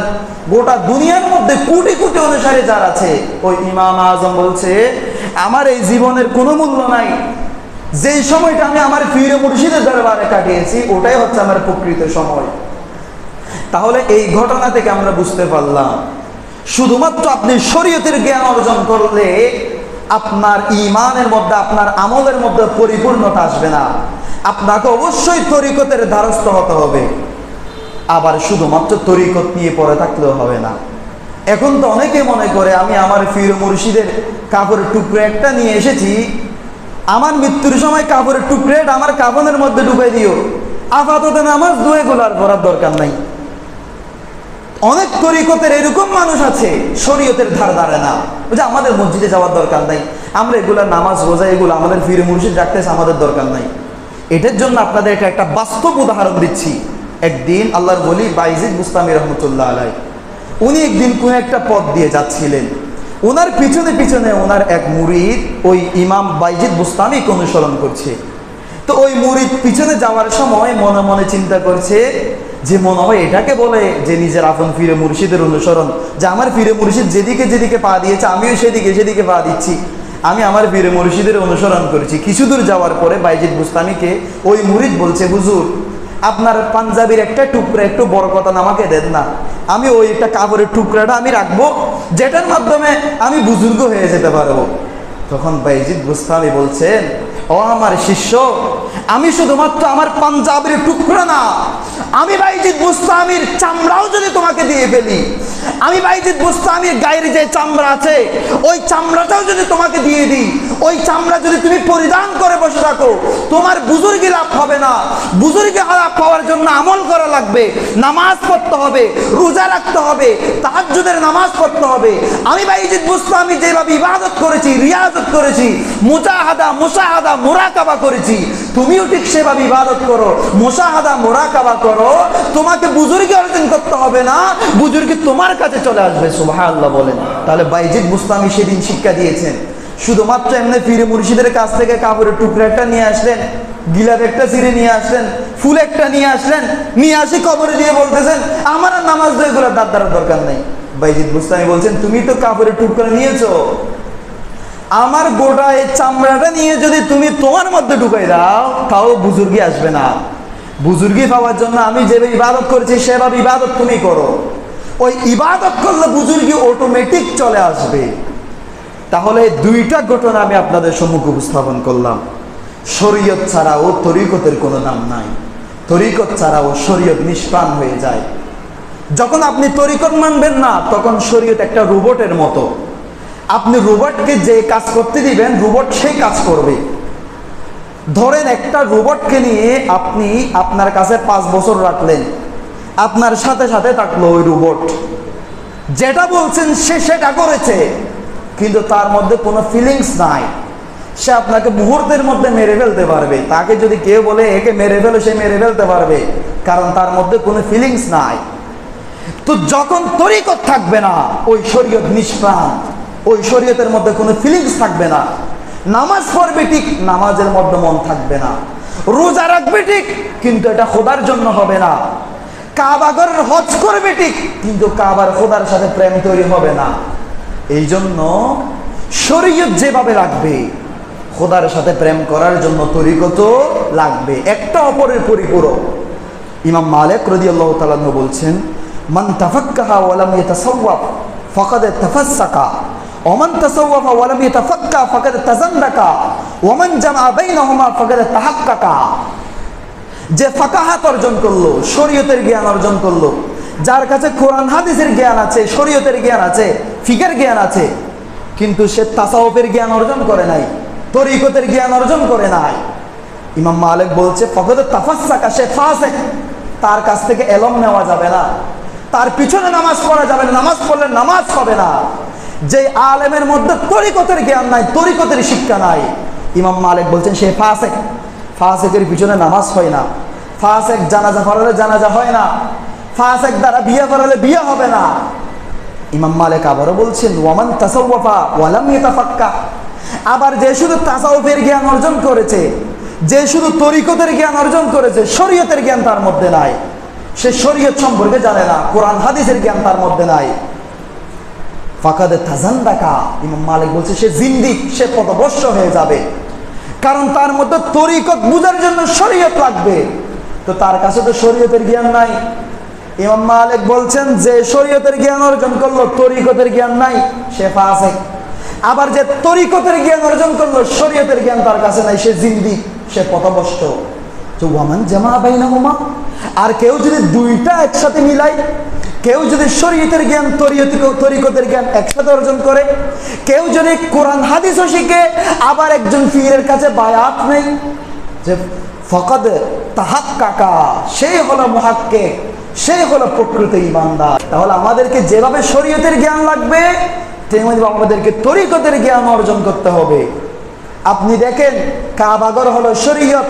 S1: গোটা দুনিয়ার মধ্যে কোটি কোটি অনুসারী যারা আছে, ওই ইমাম আজম বলছে আমার এই জীবনের কোনো মূল্য নাই, যেই সময়টা আমি আমার পীর মুর্শিদের দরবারে কাটিয়েছি ওটাই হচ্ছে আমার প্রকৃত সময়। তাহলে এই ঘটনা থেকে আমরা বুঝতে পারলাম শুধুমাত্র আপনি শরীয়তের জ্ঞান অর্জন করলে আপনার ঈমানের মধ্যে, আপনার আমলের মধ্যে পরিপূর্ণতা আসবে না। আপনাকে অবশ্যই তরিকতের দ্বারস্থ হতে হবে। আবার শুধুমাত্র তরিকত নিয়ে পড়ে থাকলেও হবে না। এখন তো অনেকে মনে করে আমি আমার পীর মুর্শিদের কাপড়ের টুকরো একটা নিয়ে এসেছি, আমার মৃত্যুর সময় কাপড়ের টুকরেটা আমার কাফনের মধ্যে ঢুকে দিও, আপাতত নামাজ দুয়ে গোলার পড়ার দরকার নাই। অনেক তরিকতের এরকম মানুষ আছে শরীয়তের ধার ধারে না, যে আমাদের মসজিদে যাওয়ার দরকার নাই, আমরা এগুলা নামাজ রোজা এগুলো আমাদের পীর মুর্শিদ রাখতেছে, আমাদের দরকার নাই। এটার জন্য আপনাদের একটা বাস্তব উদাহরণ দিচ্ছি। একদিন আল্লাহর ওলি বাইজিদ বুস্তামি রহমতুল্লাহ আলাই, উনি একদিন কোন একটা পথ দিয়ে যাচ্ছিলেন, ওনার পিছনে পিছনে ওনার এক মুরিদ ওই ইমাম বাইজিদ বুস্তামিকে অনুসরণ করছে। তো ওই মুরিদ পিছনে যাওয়ার সময় মনে মনে চিন্তা করছে যে মনে হয় এটাকে বলে যে নিজের আপন পীরে মুর্শিদের অনুসরণ, যে আমার পীরে মুর্শিদ যেদিকে যেদিকে পা দিয়েছে আমিও সেদিকে সেদিকে পা দিচ্ছি, আমি আমার পীরে মুর্শিদের অনুসরণ করেছি। কিছু দূর যাওয়ার পরে বাইজিদ বুস্তামিকে ওই মুরিদ বলছে, হুজুর আপনার পাঞ্জাবির একটা টুকরা একটু বড় কথা আমাকে দেন না, আমি ওই একটা কাপড়ের টুকরাটা আমি রাখবো, যেটার মাধ্যমে আমি বুজুর্গ হয়ে যেতে পারবো। তখন বাইজিদ বুস্তামি বলছেন, ও আমার শিষ্য, আমি শুধুমাত্র আমার পাঞ্জাবির টুকরা না, আমি বাইজিদ বুস্তামির চামড়াও যদি তোমাকে দিয়ে ফেলি, আমি বাইজিদ বুস্তামির গায়ের যে চামড়া আছে ওই চামড়াটাও যদি তোমাকে দিয়ে দিই, ওই চামড়া যদি তুমি পরিধান করে বসে থাকো, তোমার বুজুর্গি লাভ হবে না। বুজুর্গি লাভ পাওয়ার জন্য আমল করা লাগবে, নামাজ পড়তে হবে, রোজা রাখতে হবে, তাহাজ্জুদের নামাজ পড়তে হবে। আমি বাইজিদ বুস্তামি যেভাবে ইবাদত করেছি, রিয়াজত করেছি, মুজাহাদা মুশাহাদা মুরাকাবা করেছি, তুমিও ঠিক সেভাবে ইবাদত করো, মুশাহাদা মুরাকাবা করো, তোমাকে বুজুর্গি অর্জন করতে হবে না, বুজুর্গি তোমার কাছে চলে আসবে। সুবহানাল্লাহ বলেন। তাহলে বাইজিদ বুস্তামি সেদিন শিক্ষা দিয়েছেন, শুধুমাত্র এমনি পীরে মুর্শিদের কাছ থেকে কাপড়ের টুকরা একটা নিয়ে আসলেন, গিলাপ একটা ছিঁড়ে নিয়ে আসলেন, ফুল একটা নিয়ে আসলেন, নিয়ে আসি কবরে দিয়ে বলতেছেন আমার আর নামাজ দুই গোলার দাঁত দ্বারার দরকার নেই। বাইজিদ বুস্তামি বলছেন, তুমি তো কাপড়ের টুকরা নিয়েছো, আমার গোটা এই চামড়াটা নিয়ে যদি তুমি তোমার মধ্যে ঢুকাই দাও তাও বুজুর্গি আসবে না। বুজুর্গি পাওয়ার জন্য আমি যেভাবে ইবাদত করেছি সেভাবে ইবাদত তুমি করো, ওই ইবাদত করলে বুজুর্গি অটোমেটিক চলে আসবে। তাহলে দুইটা ঘটনা আমি আপনাদের সম্মুখে উপস্থাপন করলাম। শরীয়ত ছাড়াও তরিকতের কোনো দাম নাই, তরিকত ছাড়াও শরীয়ত নিষ্প্রাণ হয়ে যায়। যখন আপনি তরিকত মানবেন না তখন শরীয়ত একটা রোবটের মতো, আপনি রোবটকে যে কাজ করতে দিবেন রোবট সেই কাজ করবে। ধরেন একটা রোবটকে নিয়ে আপনি আপনার কাছে 5 বছর রাখলেন, আপনার সাথে সাথে থাকলো ওই রোবট, যেটা বলছেন সে সেটা করেছে, কিন্তু তার মধ্যে কোনো ফিলিংস নাই। সে আপনাকে মুহূর্তের মধ্যে মেরে ফেলতে পারবে, তাকে যদি কেউ বলে একে মেরে ফেলো সে মেরে ফেলতে পারবে, কারণ তার মধ্যে কোনো ফিলিংস নাই। তো যখন তরিকত থাকবে না ওই শরীয়ত নিষ্প্রাণ, ওই শরীয়তের মধ্যে কোনো ফিলিংস থাকবে না। নামাজ পড়বে ঠিক, নামাজের মধ্যে মন থাকবে না। রোজা রাখবে ঠিক, কিন্তু এটা খোদার জন্য হবে না। কাবাগরের হজ করবে ঠিক, কিন্তু কাবার খোদার সাথে প্রেম তৈরি হবে না। এই জন্য শরীয়ত যেভাবে লাগবে খোদার সাথে প্রেম করার জন্য তরিকত লাগবে, একটা অপরের পরিপূরক। ইমাম মালিক রাদিয়াল্লাহু তাআলা বলছেন, মান তাফাক্কাহা ওয়া লাম ইয়াতাসাওয়াফ ফাকাদ তাফাসসাকা ওয়া মান তাসাওয়াফা ওয়া লাম ইয়াতাফাক্কা ফাকাদ তাজান্দাকা ওয়া মান জামা বাইনাহুমা ফাকাদ তাহাক্কাকা। যে ফাকাহাত অর্জন করলো, শরীয়তের জ্ঞান অর্জন করলো, যার কাছে কোরআন হাদিসের জ্ঞান আছে, শরীয়তের জ্ঞান আছে, ফিকহের জ্ঞান আছে, কিন্তু সে তাসাউফের জ্ঞান অর্জন করে নাই, তরিকতের জ্ঞান অর্জন করে নাই, ইমাম মালিক বলছে ফাকাদ তাফাসসাকা, সে ফাসিক, তার কাছ থেকে এলম নেওয়া যাবে না, তার পিছনে নামাজ পড়া যাবে না, নামাজ পড়লে নামাজ হবে না। যে আলেমের মধ্যে তরিকতের জ্ঞান নাই, তরিকতের শিক্ষা নাই, ইমাম মালিক বলছেন সে ফাসিক। ফাসিকের পিছনে নামাজ হয় না, ফাসিক জানাজা পড়ালে জানাজা হয় না, ফাসিক দ্বারা বিয়ে করালে বিয়ে হবে না। ইমাম মালিক আবারও বলছেন ওয়ামান তাসাওয়াফা ওয়া লাম ইয়াতাফাক্কা, আবার যে শুধু তাসাউফের জ্ঞান অর্জন করেছে, যে শুধু তরিকতের জ্ঞান অর্জন করেছে, শরীয়তের জ্ঞান তার মধ্যে নাই, সে শরীয়ত সম্পর্কে জানে না, কোরআন হাদিসের জ্ঞান তার মধ্যে নাই, ফাকাদ তাজান্দাকা, ইমাম মালিক বলছে সে জিন্দিক, সে পথভ্রষ্ট হয়ে যাবে। কারণ তার মধ্যে তরিকত বুঝার জন্য শরীয়ত লাগবে, তো তার কাছে তো শরীয়তের জ্ঞান নাই। ইমাম মালিক বলছেন যে শরীয়তের জ্ঞান অর্জন করলো, তরিকতের জ্ঞান নাই, সে ফাসিক। আবার যে তরিকতের জ্ঞান অর্জন করলো, শরীয়তের জ্ঞান তার কাছে নাই, সে জিন্দিক, সে পথভ্রষ্ট। তো ওয়ামান জামা বাইনাহুমা, আর কেউ যদি দুইটা একসাথে মিলায়, কেউ যদি শরীয়তের জ্ঞান তরিকতের জ্ঞান একসাথে অর্জন করে, কেউ যদি কোরআন হাদিসও শিখে, আবার একজন পীরের কাছে বায়াত নেই, যে ফাকাদ তাহাক্কাকা, সেই হলো মুহাক্কিক, সেই হলো প্রকৃত ঈমানদার। তাহলে আমাদেরকে যেভাবে শরীয়তের জ্ঞান লাগবে, তেমনি আমাদেরকে তরিকতের জ্ঞান অর্জন করতে হবে। আপনি দেখেন, কাবাঘর হলো শরীয়ত,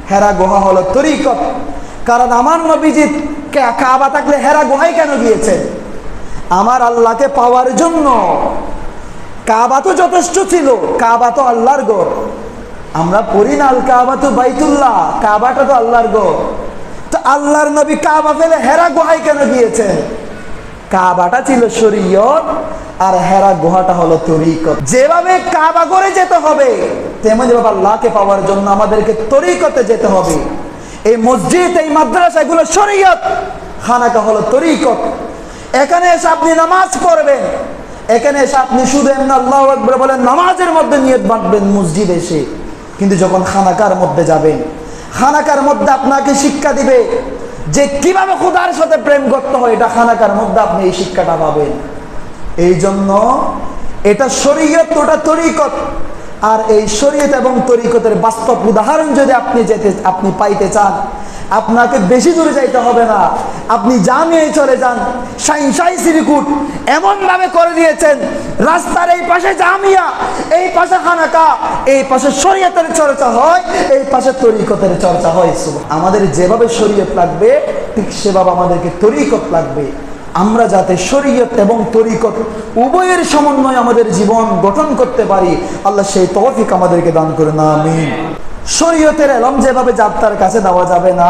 S1: হেরা গুহা হলো তরিকত। কারণ আমার নবীজি কাবা থাকলে হেরা গুহায় কেন গিয়েছেন? আমার আল্লাহকে পাওয়ার জন্য। কাবা তো যথেষ্ট ছিল, কাবা তো আল্লাহর ঘর। আমরা পড়ি না আল কাবা তো বাইতুল্লাহ, কাবাটা তো আল্লাহর ঘর। তো আল্লাহর নবী কাবা ফেলে হেরা গুহায় কেন গিয়েছেন? কাবাটা ছিল শরীয়ত, আর হেরা গুহাটা হলো তরিকত। যেভাবে কাবা করে যেতে হবে, তেমনি ভাবে আল্লাহকে পাওয়ার জন্য আমাদেরকে তরিকতে যেতে হবে। এই মসজিদ, এই মাদ্রাসা, এগুলো শরীয়ত, খানাকা হলো তরিকত। এখানে এসে আপনি নামাজ পড়বেন, এখানে এসে আপনি শুধু এমনি আল্লাহু আকবার বলেন, নামাজের মধ্যে নিয়ত বাঁধবেন মসজিদ এসে। কিন্তু যখন খানাকার মধ্যে যাবেন, খানাকার মধ্যে আপনাকে শিক্ষা দিবে যে কিভাবে খোদার সাথে প্রেম করতে হয়, এটা খানাকার মধ্যে আপনি এই শিক্ষাটা পাবেন। এই জন্য এটা শরীয়ত, ওটা তরিকত। আর এই শরীয়ত এবং তরিকতের বাস্তব উদাহরণ যদি আপনি পাইতে চান, আপনাকে বেশি দূরে যাইতে হবে না। আপনি জামিয়ায় চলে যান, সাই সিরিকুট এমন ভাবে করে দিয়েছেন, রাস্তার এই পাশে জামিয়া, এই পাশে খানাকা, এই পাশে শরীয়তের চর্চা হয়, এই পাশে তরিকতের চর্চা হয়। আমাদের যেভাবে শরীয়ত লাগবে, ঠিক সেভাবে আমাদেরকে তরিকত লাগবে। আমরা যাতে শরীয়ত এবং তরিকত উভয়ের সমন্বয়ে আমাদের জীবন গঠন করতে পারি, আল্লাহ সেই তৌফিক আমাদেরকে দান করে না, আমিন। শরীয়তের ইলম যেভাবে যাত্রার কাছে দেওয়া যাবে না,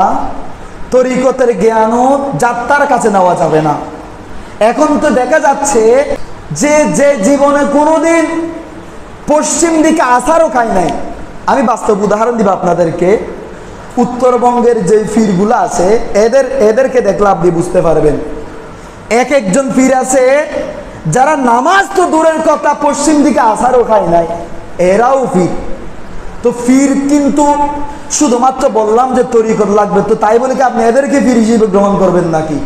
S1: তরিকতের জ্ঞানও যাত্রার কাছে নেওয়া যাবে না। এখন তো দেখা যাচ্ছে যে জীবনে কোনোদিন পশ্চিম দিকে আসারও খায় নাই। আমি বাস্তব উদাহরণ দিব আপনাদেরকে। উত্তরবঙ্গের যে পীরগুলো আছে, এদেরকে দেখলে আপনি বুঝতে পারবেন। একজন পীর আছে যারা নামাজ তো দূরের কথা, পশ্চিম দিকে আসারও খায় নাই, এরাও পীর। তো পীর কিন্তু শুধুমাত্র বললাম যে তরিকত লাগবে, তো তাই বলে কি আপনি এদেরকে পীর হিসেবে গ্রহণ করবেন নাকি?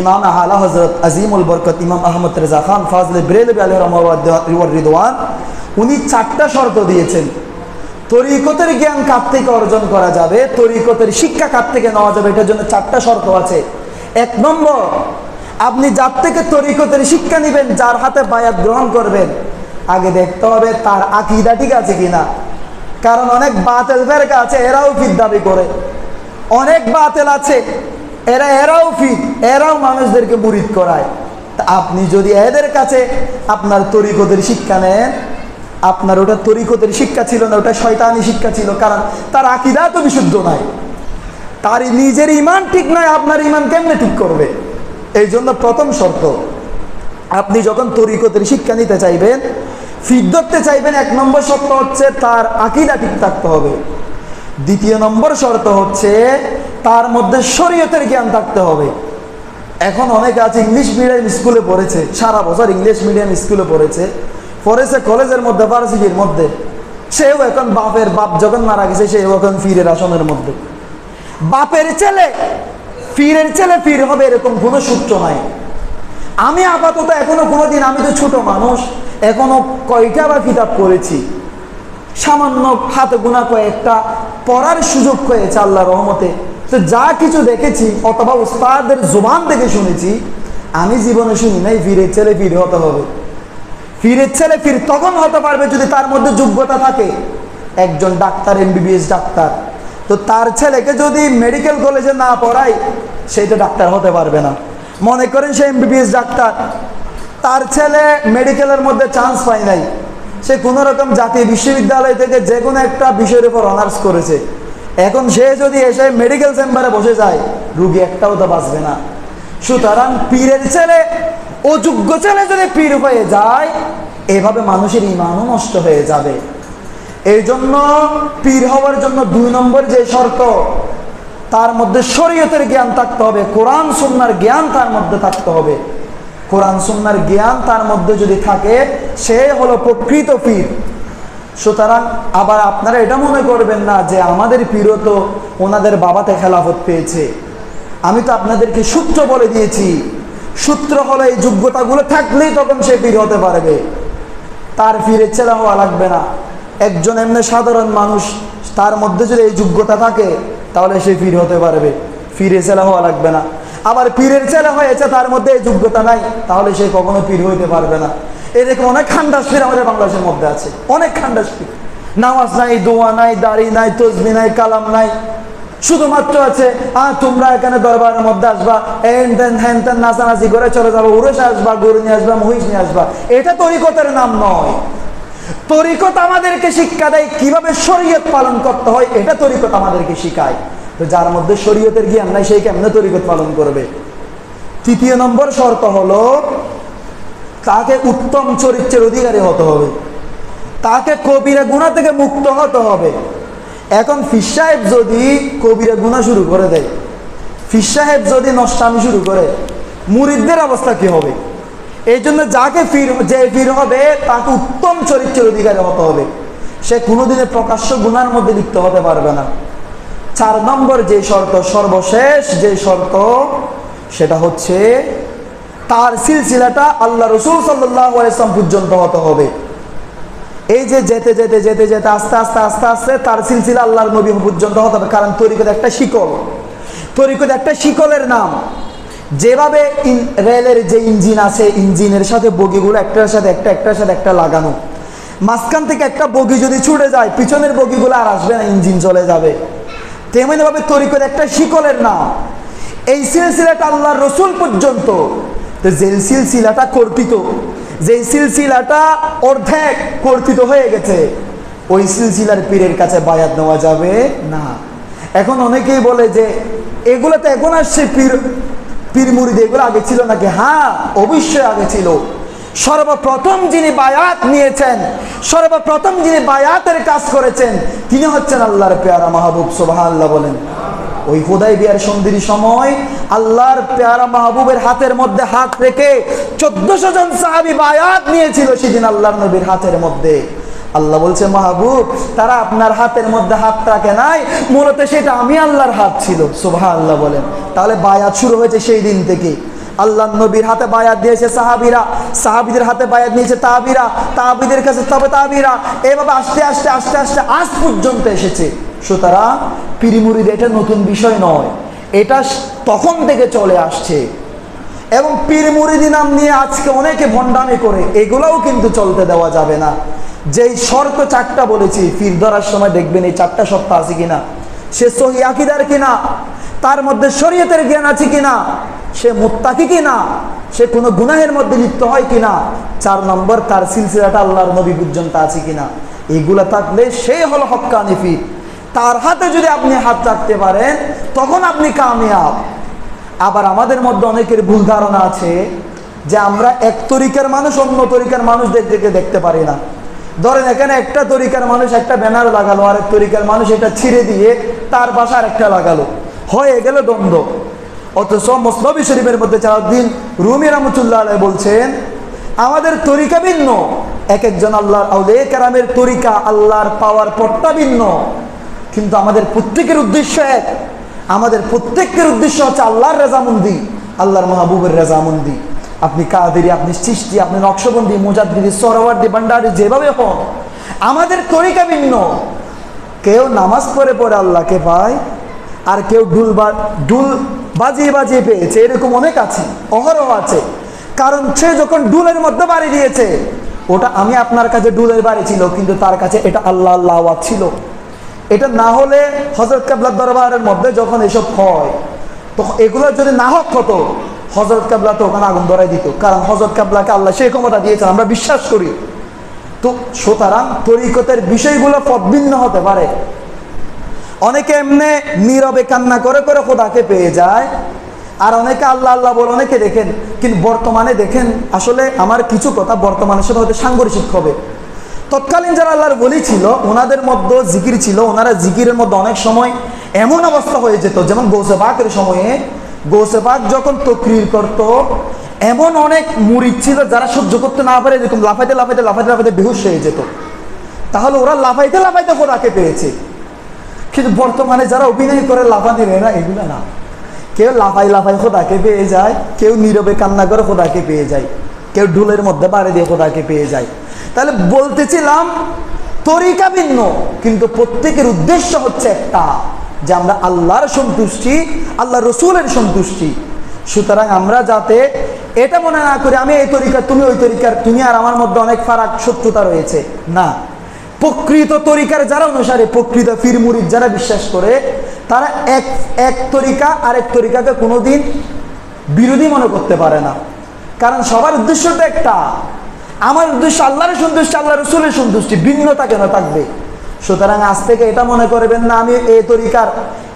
S1: ইমাম আলা হযরত আজিমুল বরকত ইমাম আহমদ রেজা খান ফাজলে বেরেলভী আলাইহি রাহমাতুল্লাহ রিদওয়ান, উনি 4টা শর্ত দিয়েছেন। তরিকতের জ্ঞান কার থেকে অর্জন করা যাবে, তরিকতের শিক্ষা কার থেকে নেওয়া যাবে, এটার জন্য 4টা শর্ত আছে। 1 নম্বর, আপনি যার থেকে তরিকতের শিক্ষা নেবেন, যার হাতে বায়াত গ্রহণ করবেন, আগে দেখতে হবে তার আকীদা ঠিক আছে কিনা। কারণ অনেক বাতিল ফেরকা আছে, এরাও পীর দাবি করে। অনেক বাতিল আছে, এরাও পীর, এরাও মানুষদেরকে মুরিদ করায়। তা আপনি যদি এদের কাছে আপনার তরিকতের শিক্ষা নেন, আপনার ওটা তরিকতের শিক্ষা ছিল না, ওটা শয়তানি শিক্ষা ছিল। কারণ তার আকীদা তো বিশুদ্ধ নাই, তার নিজের ঈমান ঠিক নয়, আপনার ঈমান কেমনে ঠিক করবে? এই জন্য প্রথম শর্ত, আপনি যখন তরিকতের শিক্ষা নিতে চাইবেন, ফির ধরতে চাইবেন, 1 নম্বর শর্ত হচ্ছে তার আকীদা ঠিক থাকতে হবে। 2 নম্বর শর্ত হচ্ছে তার মধ্যে শরীয়তের জ্ঞান থাকতে হবে। এখন অনেকে আছে ইংলিশ মিডিয়াম স্কুলে পড়েছে, সারা বছর ইংলিশ মিডিয়াম স্কুলে পড়েছে কলেজের মধ্যে, ভার্সিটির মধ্যে, সেও এখন বাপ যখন মারা গেছে, সেও এখন পীরের আসনের মধ্যে। বাপের ছেলে পীরের ছেলে পীর হবে, এরকম কোনো সূত্র নাই। আমি আপাতত এখনো কোনোদিন, আমি তো ছোট মানুষ, এখনো কয়টা বা কিতাব পড়েছি, সামান্য হাতে গোনা কয়েকটা পড়ার সুযোগ হয়েছে আল্লাহর রহমতে। তো যা কিছু দেখেছি অথবা উস্তাদের জবান থেকে শুনেছি, আমি জীবনে শুনি নাই পীরের ছেলে পীর হতে হবে। পীরের ছেলে পীর তখন হতে পারবে যদি তার মধ্যে যোগ্যতা থাকে। একজন ডাক্তার, MBBS ডাক্তার, তো তার ছেলেকে যদি মেডিকেল কলেজে না পড়ায়, সে তো ডাক্তার হতে পারবে না। মনে করেন সে MBBS ডাক্তার, তার ছেলে মেডিকেলের মধ্যে চান্স পায় নাই, সে কোনো রকম জাতীয় বিশ্ববিদ্যালয় থেকে যে কোনো একটা বিষয়ের উপর অনার্স করেছে। এখন সে যদি এসে মেডিকেল চেম্বারে বসে যায়, রুগী একটাও তো বাঁচবে না। সুতরাং পীরের ছেলে অযোগ্য ছেলে যদি পীর হয়ে যায়, এভাবে মানুষের ঈমানও নষ্ট হয়ে যাবে। এই জন্য পীর হওয়ার জন্য 2 নম্বর যে শর্ত, তার মধ্যে শরীয়তের জ্ঞান থাকতে হবে, কোরআন সুন্নাহর জ্ঞান তার মধ্যে থাকতে হবে। কোরআন সুন্নাহর জ্ঞান তার মধ্যে যদি থাকে, সে হলো প্রকৃত পীর। সুতরাং আবার আপনারা এটা মনে করবেন না যে আমাদের পীরও তো ওনাদের বাবাতে খেলাফত পেয়েছে। আমি তো আপনাদেরকে সূত্র বলে দিয়েছি। সূত্র হলো এই যোগ্যতাগুলো থাকলেই তখন সে পীর হতে পারবে। তার পীরের ছেলে হওয়া লাগবে না। একজন এমনি সাধারণ মানুষ, তার মধ্যে যদি এই যোগ্যতা থাকে, তাহলে সে পীর হতে পারবে। পীরের ছেলে হওয়া লাগবে না। আবার পীরের ছেলে হয়েছে, তার মধ্যে এই যোগ্যতা নাই, তাহলে সে কখনো পীর হইতে পারবে না। এরকম অনেক খান্ডাস পীর আমাদের বাংলাদেশের মধ্যে আছে, অনেক খান্ডাস পীর। নামাজ নাই, দোয়া নাই, দাড়ি নাই, তসবি নাই, কালাম নাই, শুধুমাত্র আছে তোমরা এখানে দরবারের মধ্যে আসবা, হ্যান তেন নাচানাচি করে চলে যাবো, উড়েসে আসবা, গরু নিয়ে আসবা, মহিষ নিয়ে আসবা। এটা তরিকতের নাম নয়। তরিকত আমাদেরকে শিক্ষা দেয় কিভাবে শরীয়ত পালন করতে হয়, এটা তরিকত আমাদেরকে শিখায়। তো যার মধ্যে শরীয়তের জ্ঞান নাই, সেই কেমনে তরিকত পালন করবে? 3 নম্বর শর্ত হলো, তাকে উত্তম চরিত্রের অধিকারী হতে হবে, তাকে কবিরা গুনাহ থেকে মুক্ত হতে হবে। এখন ফির সাহেব যদি কবিরা গুনাহ শুরু করে দেয়, ফির সাহেব যদি নষ্টামি শুরু করে, মুরিদদের অবস্থা কি হবে? এই জন্য যে পীর হবে, তাকে উত্তম চরিত্রের অধিকারী হতে হবে। সে কোনোদিনে প্রকাশ্য গুনার মধ্যে লিপ্ত হতে পারবে না। 4 নম্বর যে শর্ত, সর্বশেষ যে শর্ত, সেটা হচ্ছে তার সিলসিলাটা আল্লাহ রাসূল সাল্লাল্লাহু আলাইহি ওয়াসাল্লাম পর্যন্ত হতে হবে। এই যে যেতে যেতে যেতে যেতে আস্তে আস্তে আস্তে আস্তে তার সিলসিলা আল্লাহর নবী পর্যন্ত হতে হবে। কারণ তরিকত একটা শিকল, তরিকত একটা শিকলের নাম। যেভাবে রেলের যে ইঞ্জিন আছে, ইঞ্জিনের সাথে বগিগুলো একটার সাথে একটা, একটার সাথে একটা লাগানো, মাঝখান থেকে একটা বগি যদি ছুটে যায়, পিছনের বগিগুলো আর আসবে না, ইঞ্জিন চলে যাবে। তেমনি ভাবে তরিকত একটা শিকলের নাম। এই সিলসিলাটা আল্লাহর রাসূল পর্যন্ত। তো যে সিলসিলাটা কর্তৃত, যে সিলসিলাটা অর্ধেক কর্তৃত হয়ে গেছে, ওই সিলসিলার পীরের কাছে বায়াত নেওয়া যাবে না। এখন অনেকেই বলে যে এগুলো তো এখন আসছে, পীর মুরিদ এগুলো আগে ছিল নাকি? হ্যাঁ, অবশ্যই আগে ছিল। সর্বপ্রথম যিনি বায়াত নিয়েছেন, সর্বপ্রথম যিনি বায়াতের কাজ করেছেন, তিনি হচ্ছেন আল্লাহর পেয়ারা মাহবুব। সুবহানাল্লাহ বলেন। ওই হুদায়বিয়ার সন্ধির সময় আল্লাহর পেয়ারা মাহবুবের হাতের মধ্যে হাত রেখে 1400 জন সাহাবী বায়াত নিয়েছিল সেদিন আল্লাহর নবীর হাতের মধ্যে। আল্লাহ বলছে, মাহবুব, তারা আপনার হাতের মধ্যে হাত রাখে নাই, মূলত সেটা আমি আল্লাহর হাত ছিল। সুবহানাল্লাহ বলেন। তাহলে বায়াত শুরু হয়েছে সেই দিন থেকে। আল্লাহ নবীর হাতে বায়াত দিয়েছে সাহাবীরা, সাহাবীদের হাতে বায়াত নিয়েছে তাবিরা, তাবিদের কাছে তবে তাবিরা, এভাবে আস্তে আস্তে আস্তে আস্তে আজ পর্যন্ত এসেছে। সুতরাং পীর মুরিদ এটা নতুন বিষয় নয়, এটা তখন থেকে চলে আসছে। এবং পীর মুরিদি নাম নিয়ে আজকে অনেকে ভণ্ডামি করে, এগুলোও কিন্তু চলতে দেওয়া যাবে না। যেই শর্ত 4টা বলেছি, পীর ধরার সময় দেখবেন এই 4টা শর্ত আছে কিনা, সে সহি আকীদার কিনা, তার মধ্যে শরীয়তের জ্ঞান আছে কিনা, সে মুত্তাকি কিনা, সে কোনো গুনাহের মধ্যে লিপ্ত হয় কিনা, 4 নম্বর তার সিলসিলাটা আল্লাহর নবী পর্যন্ত আছে কিনা। এইগুলা থাকলে সে হলো হক্কানি পীর। তার হাতে যদি আপনি হাত রাখতে পারেন, তখন আপনি কামিয়াব। আবার আমাদের মধ্যে অনেকের ভুল ধারণা আছে যে আমরা এক তরিকার মানুষ অন্য তরিকার মানুষদেরকে দেখতে পারি না। ধরেন এখানে একটা তরিকার মানুষ একটা ব্যানার লাগালো, আর এক তরিকার মানুষ এটা ছিঁড়ে দিয়ে তার বাসা আরেকটা লাগালো, হয়ে গেল দ্বন্দ্ব। অথচ মুসনদ শরীফের মধ্যে জালালউদ্দিন রুমি রাহমাতুল্লাহ আলাইহি বলছেন, আমাদের তরিকা ভিন্ন, এক একজন আল্লাহর আউলিয়া কেরামের তরিকা, আল্লাহর পাওয়ার পথটা ভিন্ন, কিন্তু আমাদের প্রত্যেকের উদ্দেশ্য এক। আমাদের প্রত্যেকের উদ্দেশ্য হচ্ছে আল্লাহর রেজামন্দি, আল্লাহর মাহবুবের রেজামন্দি। আপনি কাদেরি, আপনি চিশতি, আপনি নকশবন্দি, মুজাদ্দিদি, সোহরাওয়ার্দী, ভান্ডারী, যেভাবে হন, আমাদের তরিকা ভিন্ন। কেউ নামাজ পড়ে পড়ে আল্লাহকে পায়, আর কেউ ঢুল বাজিয়ে বাজিয়ে পেয়েছে, এরকম অনেক আছে, অহরহ আছে। কারণ সে যখন ডুলের মধ্যে বাড়ি দিয়েছে, ওটা আমি আপনার কাছে ডুলের বাড়ি ছিল, কিন্তু তার কাছে এটা আল্লাহ আল্লাহ আওয়াজ ছিল। এটা না হলে হযরত কিবলার দরবারের মধ্যে যখন এসব হয়, তখন এগুলো যদি না হতো, হযরত কিবলা তো ওখানে আগুন ধরাই দিত। কারণ হযরত কিবলাকে আল্লাহ সেই ক্ষমতা দিয়েছেন, আমরা বিশ্বাস করি। তো সুতরাং তরিকতের বিষয়গুলো ভিন্ন হতে পারে। অনেকে এমনি নীরবে কান্না করে করে খোদাকে পেয়ে যায়, আর অনেকে আল্লাহ আল্লাহ বলে অনেকে দেখেন, কিন্তু বর্তমানে দেখেন আসলে আমার কিছু কথা বর্তমানের সাথে হয়তো সাংঘর্ষিক হবে। তৎকালীন যারা আল্লাহর ওলি ছিল ওনাদের মধ্যে জিকির ছিল, ওনারা জিকিরের মধ্যে অনেক সময় এমন অবস্থা হয়ে যেত, যেমন গৌসে পাকের সময়ে গৌসে পাক যখন তকরির করত, এমন অনেক মুরিদ ছিল যারা সহ্য করতে না পারে এরকম লাফাইতে লাফাইতে লাফাইতে লাফাইতে বেহুশ হয়ে যেত। তাহলে ওরা লাফাইতে লাফাইতে খোদাকে পেয়েছে। কিন্তু বর্তমানে যারা অভিনয় করে লাফানির এরা এগুলো না, কেউ লাফাই লাফাই খোদাকে পেয়ে যায়, কেউ নীরবে কান্না করে খোদাকে পেয়ে যায়, কেউ ঢোলের মধ্যে বাড়ি দিয়ে খোদাকে পেয়ে যায়। তাহলে বলতেছিলাম তরিকা ভিন্ন, কিন্তু প্রত্যেকের উদ্দেশ্য হচ্ছে একটা, যে আমরা আল্লাহর সন্তুষ্টি, আল্লাহ রসুলের সন্তুষ্টি। সুতরাং আমরা যাতে এটা মনে না করি আমি এই তরিকার তুমি ওই তরিকার, তুমি আর আমার মধ্যে অনেক ফারাক শত্রুতা রয়েছে, না। প্রকৃত তরিকার যারা অনুসারে, প্রকৃত পীর মুরিদ যারা বিশ্বাস করে, তারা এক তরিকা আরেক তরিকাকে কোনোদিন বিরোধী মনে করতে পারে না। কারণ সবার উদ্দেশ্য তো একটা, আমার উদ্দেশ্য আল্লাহর সন্তুষ্টি, আল্লাহ রসুলের সন্তুষ্টি, ভিন্নতা কেন থাকবে? সুতরাং আজ থেকে এটা মনে করবেন না আমি এই তরিকার,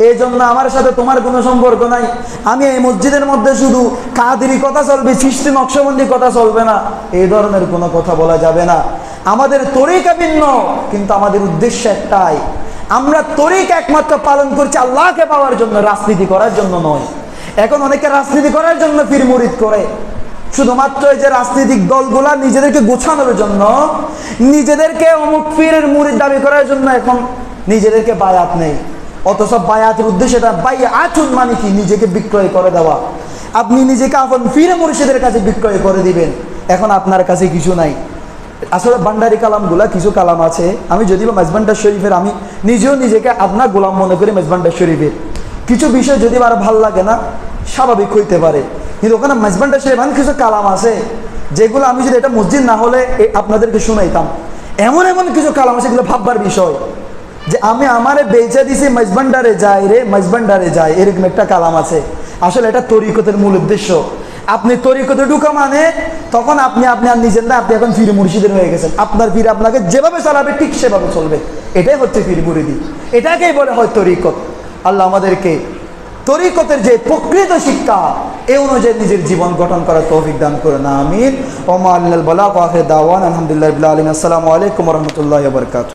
S1: এই জন্য আমার সাথে তোমার কোনো সম্পর্ক নাই, আমি এই মসজিদের মধ্যে শুধু কাদেরি কথা চলবে, সৃষ্টি নকশবন্দি কথা চলবে না, এই ধরনের কোনো কথা বলা যাবে না। আমাদের তরিকা ভিন্ন, কিন্তু আমাদের উদ্দেশ্য একটাই, আমরা তরিকা একমাত্র পালন করছি আল্লাহকে পাওয়ার জন্য, রাজনীতি করার জন্য নয়। এখন অনেকে রাজনীতি করার জন্য পীর মুরিদ করে, শুধুমাত্র এই যে রাজনৈতিক দলগুলা নিজেদেরকে গোছানোর জন্য, নিজেদেরকে অমুক পীরের মুরিদ দাবি করার জন্য এখন নিজেদেরকে বায়াত নেই। অথচ বায়াতের উদ্দেশ্য এটা, বায়াতুন মানে কি? নিজেকে বিক্রয় করে দেওয়া। আপনি নিজেকে আপন পীর মুর্শিদের কাছে বিক্রয় করে দিবেন, এখন আপনার কাছে কিছু নাই। আসলে ভান্ডারি কালামগুলা কিছু কালাম আছে, আমি যদিও মেজবান্ডার শরীফের, আমি নিজেও নিজেকে আপনার গোলাম মনে করি মেজবান্ডার শরীফের। কিছু বিষয় যদি আর ভাল লাগে না, স্বাভাবিক হইতে পারে, কিন্তু ওখানে মেজবান্ডার শরীফ এমন কিছু কালাম আছে যেগুলো আমি যদি এটা মসজিদ না হলে আপনাদেরকে শুনাইতাম। এমন এমন কিছু কালাম আছে এগুলো ভাববার বিষয়, যে আমি আমারে বেচে দিছি মেজবান্ডারে যাই রে, মেজবান্ডারে যাই, এরকম একটা কালাম আছে। আসলে এটা তরিকতের মূল উদ্দেশ্য। আপনি তরিকতে ঢুকা মানে তখন আপনি আর নিজের না, আপনি এখন পীর মুর্শিদের হয়ে গেছেন। আপনার পীর আপনাকে যেভাবে চালাবে ঠিক সেভাবে চলবে, এটাই হচ্ছে পীর মুরিদি, এটাকেই বলে হয় তরিকত। আল্লাহ আমাদেরকে তরিকতের যে প্রকৃত শিক্ষা এই অনুযায়ী নিজের জীবন গঠন করার তৌফিক দান করেন, আমিন। ওয়া মা আলাল বালাগ ওয়া আখির দাওয়ানা আলহামদুলিল্লাহি রাব্বিল আলামিন। আসসালামু আলাইকুম ওয়া রাহমাতুল্লাহি ওয়া বারাকাতুহু।